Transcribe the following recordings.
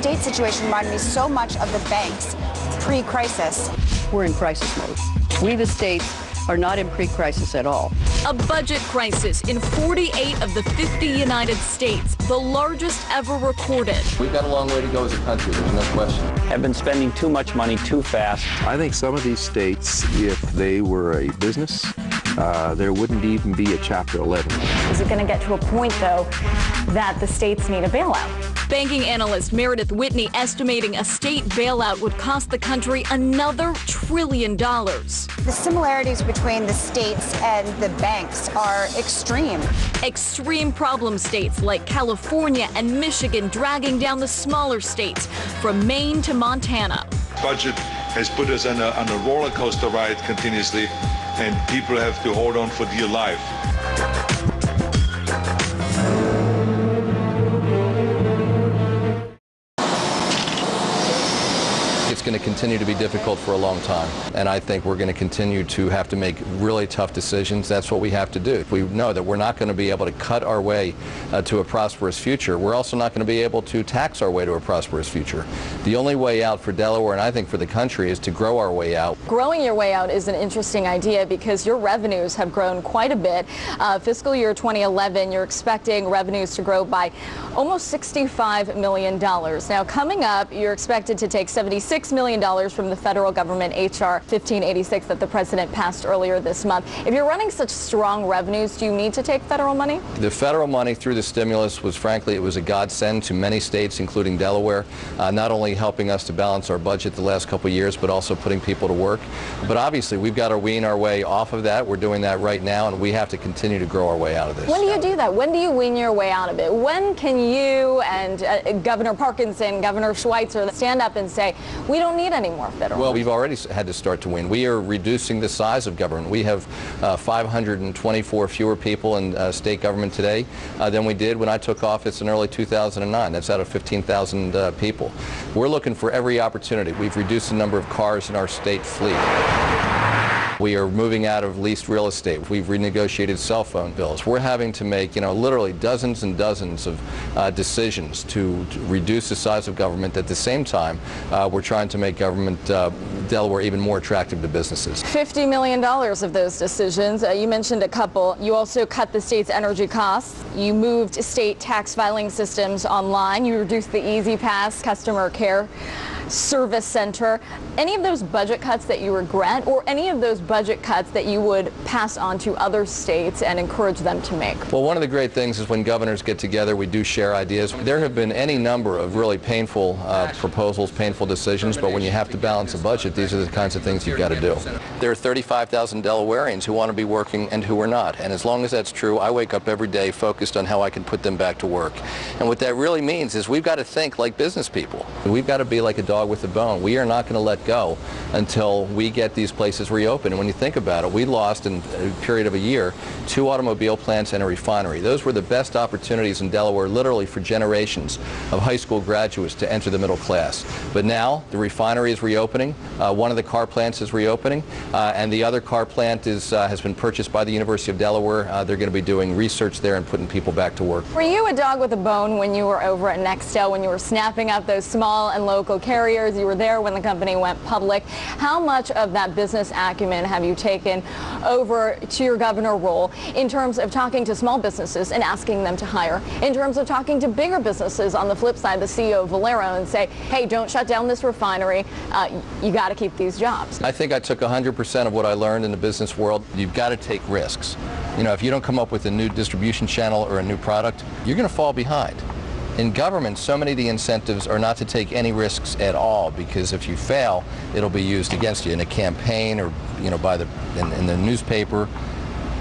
state situation reminded me so much of the banks pre-crisis. We're in crisis mode. We, the states, are not in pre-crisis at all. A budget crisis in 48 of the 50 United States, the largest ever recorded. We've got a long way to go as a country, there's no question. Have been spending too much money too fast. I think some of these states, if they were a business, there wouldn't even be a Chapter 11. Is it going to get to a point, though, that the states need a bailout? Banking analyst Meredith Whitney estimating a state bailout would cost the country another $1 trillion. The similarities between the states and the banks are extreme. Extreme problem states like California and Michigan dragging down the smaller states from Maine to Montana. Budget has put us on a roller coaster ride continuously, and people have to hold on for dear life. It's going to continue to be difficult for a long time, and I think we're going to continue to have to make really tough decisions. That's what we have to do. We know that we're not going to be able to cut our way to a prosperous future. We're also not going to be able to tax our way to a prosperous future. The only way out for Delaware, and I think for the country, is to grow our way out. Growing your way out is an interesting idea because your revenues have grown quite a bit. Fiscal year 2011, you're expecting revenues to grow by almost $65 million. Now, coming up, you're expected to take $76 million from the federal government, H.R. 1586, that the president passed earlier this month. If you're running such strong revenues, do you need to take federal money? The federal money through the stimulus was, frankly, it was a godsend to many states, including Delaware, not only helping us to balance our budget the last couple of years, but also putting people to work. But obviously, we've got to wean our way off of that. We're doing that right now, and we have to continue to grow our way out of this. When do you do that? When do you wean your way out of it? When can you and Governor Parkinson, Governor Schweitzer stand up and say, we don't need any more federal money? Well, we've already had to start to win. We are reducing the size of government. We have 524 fewer people in state government today than we did when I took office in early 2009. That's out of 15,000 people. We're looking for every opportunity. We've reduced the number of cars in our state fleet. We are moving out of leased real estate. We've renegotiated cell phone bills. We're having to make, literally dozens and dozens of decisions to reduce the size of government. At the same time, we're trying to make government, Delaware, even more attractive to businesses. $50 million of those decisions. You mentioned a couple. You also cut the state's energy costs. You moved state tax filing systems online. You reduced the Easy Pass customer care service center. Any of those budget cuts that you regret, or any of those budget cuts that you would pass on to other states and encourage them to make? Well, one of the great things is when governors get together, we do share ideas. There have been any number of really painful proposals, painful decisions, but when you have to balance a budget, these are the kinds of things you've got to do. There are 35,000 Delawareans who want to be working and who are not, and as long as that's true, I wake up every day focused on how I can put them back to work. And what that really means is we've got to think like business people. We've got to be like a dog with a bone. We are not going to let go until we get these places reopened. And when you think about it, we lost in a period of a year 2 automobile plants and a refinery. Those were the best opportunities in Delaware literally for generations of high school graduates to enter the middle class. But now the refinery is reopening, one of the car plants is reopening, and the other car plant has been purchased by the University of Delaware. They're going to be doing research there and putting people back to work. Were you a dog with a bone when you were over at Nextel, when you were snapping up those small and local carriers? You were there when the company went public. How much of that business acumen have you taken over to your governor role in terms of talking to small businesses and asking them to hire, in terms of talking to bigger businesses on the flip side, the CEO of Valero, and say, hey, don't shut down this refinery, you got to keep these jobs? I think I took 100% of what I learned in the business world. You've got to take risks. If you don't come up with a new distribution channel or a new product, you're going to fall behind. In government, so many of the incentives are not to take any risks at all, because if you fail, it'll be used against you in a campaign or in the newspaper.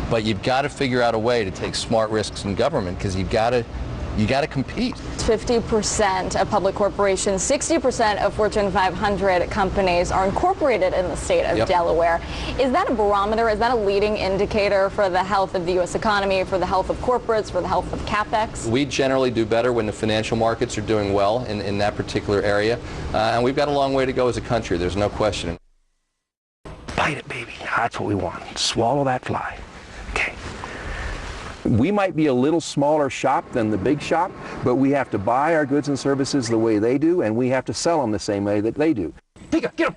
But you've got to figure out a way to take smart risks in government, because you got to compete. 50% of public corporations, 60% of Fortune 500 companies are incorporated in the state of Delaware. Is that a barometer? Is that a leading indicator for the health of the U.S. economy, for the health of corporates, for the health of CapEx? We generally do better when the financial markets are doing well in that particular area. And we've got a long way to go as a country. There's no question. Bite it, baby. That's what we want. Swallow that fly. Okay. We might be a little smaller shop than the big shop, but we have to buy our goods and services the way they do, and we have to sell them the same way that they do. Get them!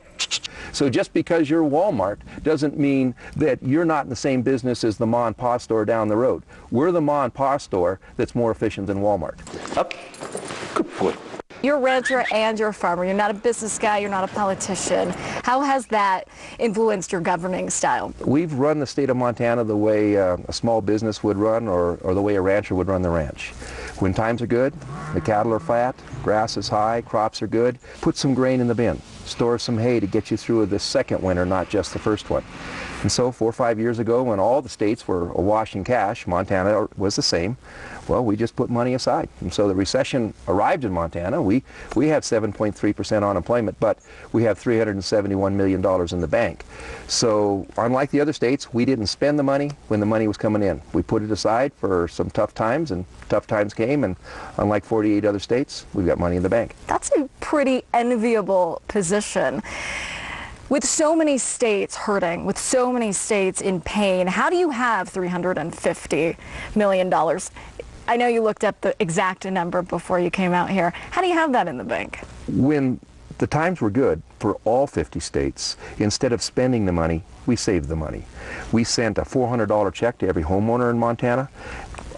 So just because you're Walmart doesn't mean that you're not in the same business as the ma and pa store down the road. We're the ma and pa store that's more efficient than Walmart. Up. Good boy. You're a rancher and you're a farmer. You're not a business guy. You're not a politician. How has that influenced your governing style? We've run the state of Montana the way a small business would run, or the way a rancher would run the ranch. When times are good, the cattle are fat, grass is high, crops are good, put some grain in the bin. Store some hay to get you through the second winter, not just the first one. And so 4 or 5 years ago, when all the states were awash in cash, Montana was the same. Well, we just put money aside. And so the recession arrived in Montana. We had 7.3% unemployment, but we have $371 million in the bank. So unlike the other states, we didn't spend the money when the money was coming in. We put it aside for some tough times, and tough times came, and unlike 48 other states, we've got money in the bank. That's a pretty enviable position. With so many states hurting, with so many states in pain, how do you have $350 million? I know you looked up the exact number before you came out here. How do you have that in the bank? When the times were good for all 50 states, instead of spending the money, we saved the money. We sent a $400 check to every homeowner in Montana.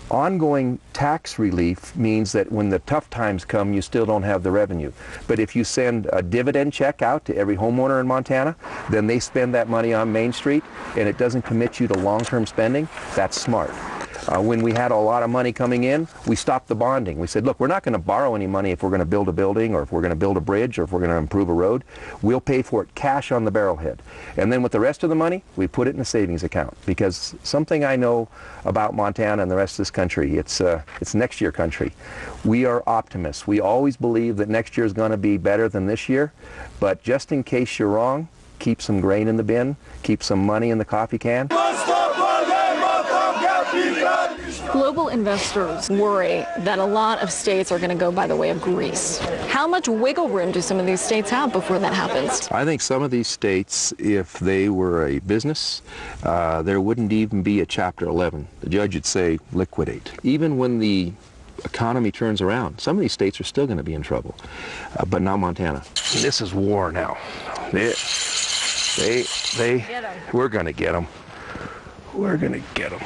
Ongoing tax relief means that when the tough times come, you still don't have the revenue. But if you send a dividend check out to every homeowner in Montana, then they spend that money on Main Street, and it doesn't commit you to long-term spending. That's smart. When we had a lot of money coming in, we stopped the bonding. We said, look, we're not going to borrow any money if we're going to build a building, or if we're going to build a bridge, or if we're going to improve a road. We'll pay for it cash on the barrelhead. And then with the rest of the money, we put it in a savings account. Because something I know about Montana and the rest of this country, it's next year country. We are optimists. We always believe that next year is going to be better than this year. But just in case you're wrong, keep some grain in the bin, keep some money in the coffee can. Global investors worry that a lot of states are going to go by the way of Greece. How much wiggle room do some of these states have before that happens? I think some of these states, if they were a business, there wouldn't even be a Chapter 11. The judge would say liquidate. Even when the economy turns around, some of these states are still going to be in trouble, but not Montana. This is war now. We're going to get them. We're going to get them.